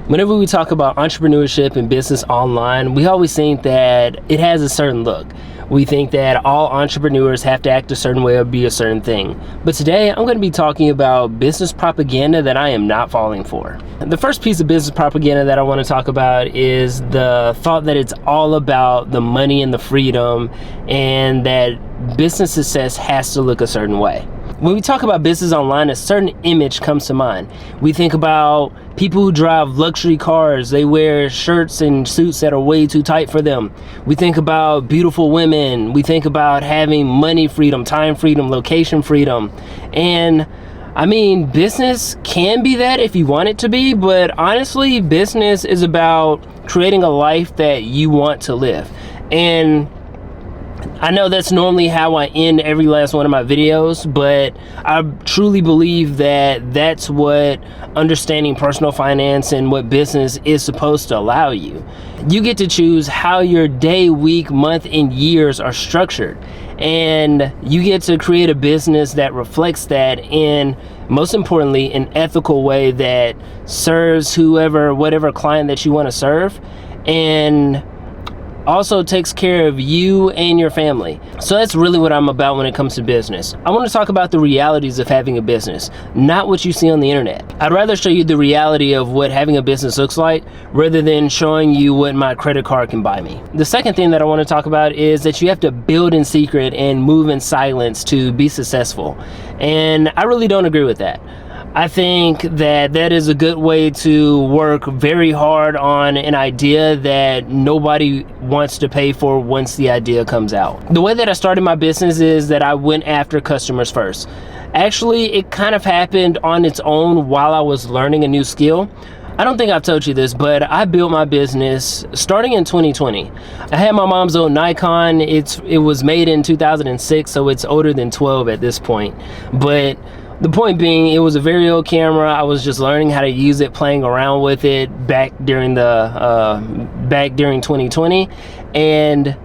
Whenever we talk about entrepreneurship and business online, we always think that it has a certain look. We think that all entrepreneurs have to act a certain way or be a certain thing. But today I'm going to be talking about business propaganda that I am not falling for. The first piece of business propaganda that I want to talk about is the thought that it's all about the money and the freedom, and that business success has to look a certain way. When we talk about business online, a certain image comes to mind. We think about people who drive luxury cars. They wear shirts and suits that are way too tight for them. We think about beautiful women. We think about having money freedom, time freedom, location freedom. And I mean, business can be that if you want it to be, but honestly, business is about creating a life that you want to live. And I know that's normally how I end every last one of my videos, but I truly believe that that's what understanding personal finance and what business is supposed to allow you. You get to choose how your day, week, month, and years are structured. And you get to create a business that reflects that in, most importantly, an ethical way that serves whatever client that you want to serve, and also takes care of you and your family. So that's really what I'm about when it comes to business. I want to talk about the realities of having a business, not what you see on the internet. I'd rather show you the reality of what having a business looks like rather than showing you what my credit card can buy me. The second thing that I want to talk about is that you have to build in secret and move in silence to be successful. And I really don't agree with that. I think that is a good way to work very hard on an idea that nobody wants to pay for once the idea comes out. The way that I started my business is that I went after customers first. Actually, it kind of happened on its own while I was learning a new skill. I don't think I've told you this, but I built my business starting in 2020. I had my mom's old Nikon. It was made in 2006, so it's older than 12 at this point. But the point being, it was a very old camera. I was just learning how to use it, playing around with it back during 2020, and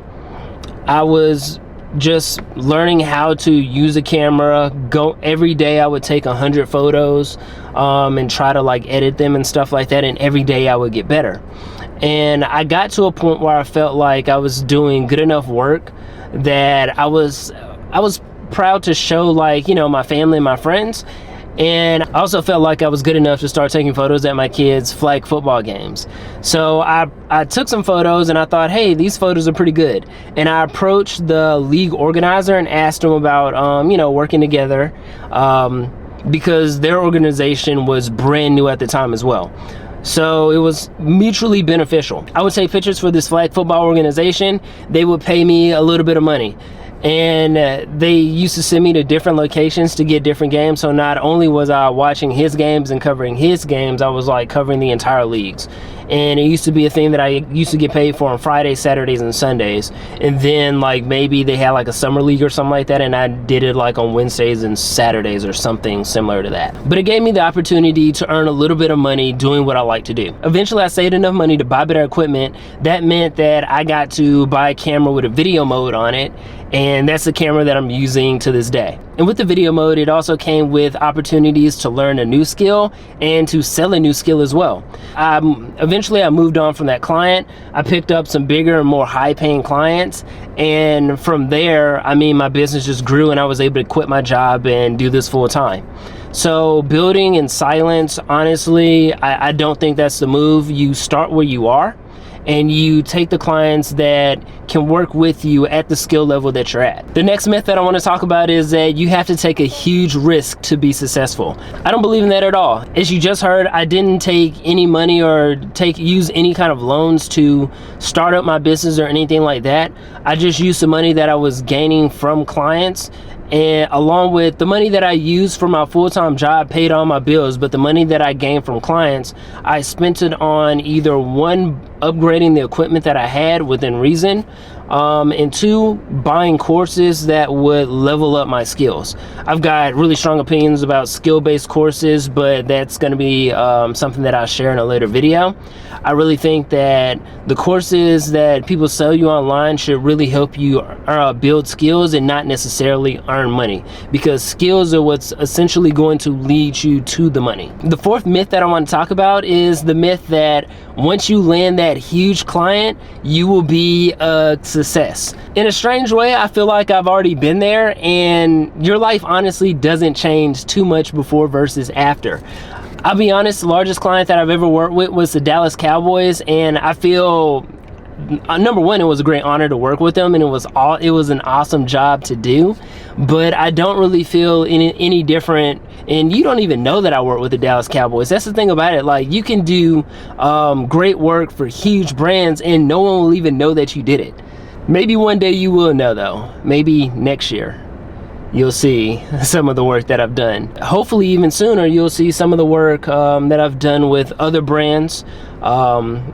I was just learning how to use a camera. Every day I would take 100 photos and try to edit them and stuff like that, and every day I would get better. And I got to a point where I felt like I was doing good enough work that I was proud to show my family and my friends. And I also felt like I was good enough to start taking photos at my kids' flag football games. So I took some photos and I thought, hey, these photos are pretty good. And I approached the league organizer and asked them about working together, because their organization was brand new at the time as well. So it was mutually beneficial. I would take pictures for this flag football organization. They would pay me a little bit of money. And they used to send me to different locations to get different games. So not only was I watching his games and covering his games, I was covering the entire leagues. And it used to be a thing that I used to get paid for on Fridays, Saturdays, and Sundays. And then maybe they had a summer league or something like that, and I did it on Wednesdays and Saturdays or something similar to that. But it gave me the opportunity to earn a little bit of money doing what I like to do. Eventually I saved enough money to buy better equipment. That meant that I got to buy a camera with a video mode on it, and that's the camera that I'm using to this day. And with the video mode, it also came with opportunities to learn a new skill and to sell a new skill as well. Eventually I moved on from that client. I picked up some bigger and more high-paying clients, and from there, my business just grew, and I was able to quit my job and do this full time. So building in silence, honestly, I don't think that's the move. You start where you are, and you take the clients that can work with you at the skill level that you're at. The next myth that I want to talk about is that you have to take a huge risk to be successful. I don't believe in that at all. As you just heard, I didn't take any money or use any kind of loans to start up my business or anything like that. I just used the money that I was gaining from clients, and along with the money that I used for my full-time job paid all my bills, but the money that I gained from clients, I spent it on either one, upgrading the equipment that I had within reason, and 2, buying courses that would level up my skills. I've got really strong opinions about skill-based courses, but that's going to be something that I'll share in a later video. I really think that the courses that people sell you online should really help you build skills and not necessarily earn money, because skills are what's essentially going to lead you to the money. The 4th myth that I want to talk about is the myth that once you land that huge client, you will be a success. In a strange way, I feel like I've already been there, and your life honestly doesn't change too much before versus after. I'll be honest, the largest client that I've ever worked with was the Dallas Cowboys, and I feel number one, it was a great honor to work with them, and it was an awesome job to do. But I don't really feel any different, and you don't even know that I work with the Dallas Cowboys. That's the thing about it. Like, you can do great work for huge brands, and no one will even know that you did it. Maybe one day you will know, though. Maybe next year you'll see some of the work that I've done. Hopefully even sooner you'll see some of the work that I've done with other brands,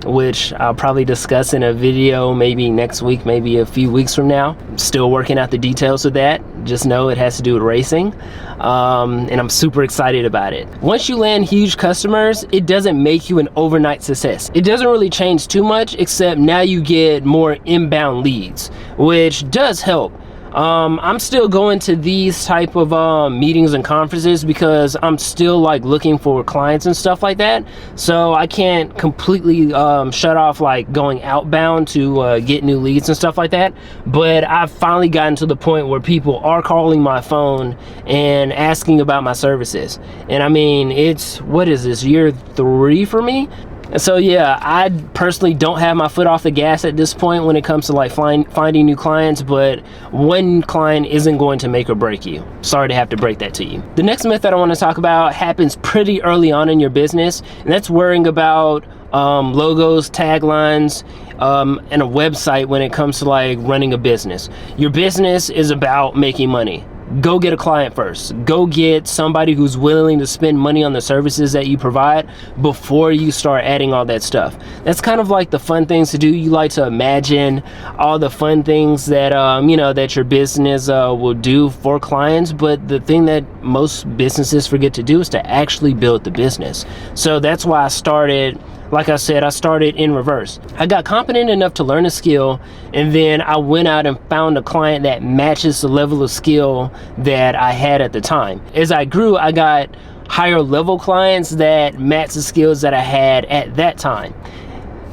which I'll probably discuss in a video maybe next week, maybe a few weeks from now. I'm still working out the details of that. Just know it has to do with racing, and I'm super excited about it. Once you land huge customers, it doesn't make you an overnight success. It doesn't really change too much, except now you get more inbound leads, which does help. I'm still going to these type of meetings and conferences because I'm still like looking for clients and stuff like that. So I can't completely shut off like going outbound to get new leads and stuff like that. But I've finally gotten to the point where people are calling my phone and asking about my services. And I mean, it's, what is this, year 3 for me? So yeah, I personally don't have my foot off the gas at this point when it comes to like finding new clients, but one client isn't going to make or break you. Sorry to have to break that to you. The next myth that I want to talk about happens pretty early on in your business, and that's worrying about logos, taglines, and a website when it comes to like running a business. Your business is about making money. Go get a client first. Go get somebody who's willing to spend money on the services that you provide before you start adding all that stuff. That's kind of like the fun things to do. You like to imagine all the fun things that you know, that your business will do for clients, but the thing that most businesses forget to do is to actually build the business. So that's why I started, like I said, I started in reverse. I got competent enough to learn a skill, and then I went out and found a client that matches the level of skill that I had at the time. As I grew, I got higher level clients that match the skills that I had at that time.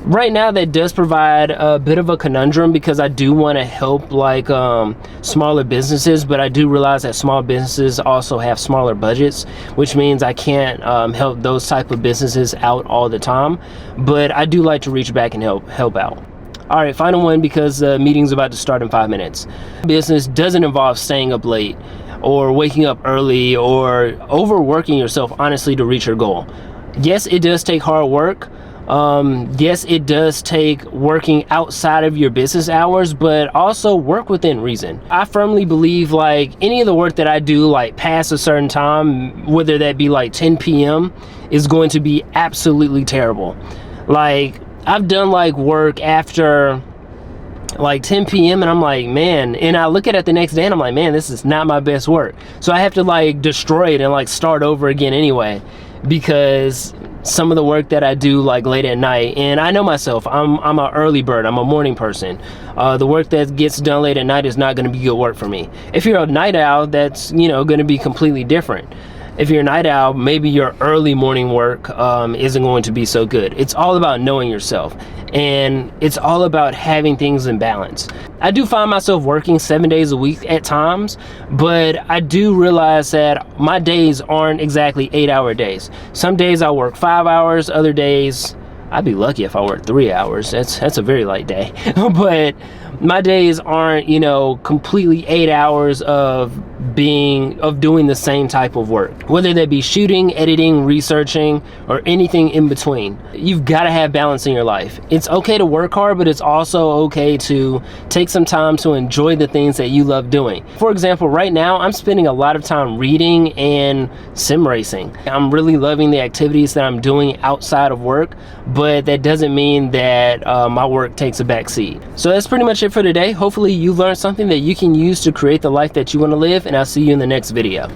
Right now, that does provide a bit of a conundrum because I do want to help like smaller businesses, but I do realize that small businesses also have smaller budgets, which means I can't help those type of businesses out all the time. But I do like to reach back and help out. All right, final one, because the meeting's about to start in 5 minutes. Business doesn't involve staying up late or waking up early or overworking yourself, honestly, to reach your goal. Yes, it does take hard work. Yes, it does take working outside of your business hours, but also work within reason. I firmly believe like any of the work that I do like past a certain time, whether that be like 10 p.m. is going to be absolutely terrible. Like, I've done like work after like 10 p.m. and I'm like, man, and I look at it the next day and I'm like, man, this is not my best work. So I have to like destroy it and like start over again anyway, because some of the work that I do like late at night, and I know myself, I'm an early bird, I'm a morning person. The work that gets done late at night is not going to be good work for me. If you're a night owl, that's, you know, going to be completely different. If you're a night owl, maybe your early morning work isn't going to be so good. It's all about knowing yourself, and it's all about having things in balance. I do find myself working 7 days a week at times, but I do realize that my days aren't exactly 8-hour days. Some days I work 5 hours, other days I'd be lucky if I worked 3 hours. That's a very light day. But my days aren't, you know, completely 8 hours of doing the same type of work, whether that be shooting, editing, researching, or anything in between. You've got to have balance in your life. It's okay to work hard, but it's also okay to take some time to enjoy the things that you love doing. For example, right now I'm spending a lot of time reading and sim racing. I'm really loving the activities that I'm doing outside of work, but that doesn't mean that my work takes a back seat. So that's pretty much much it for today. Hopefully you learned something that you can use to create the life that you want to live, and I'll see you in the next video.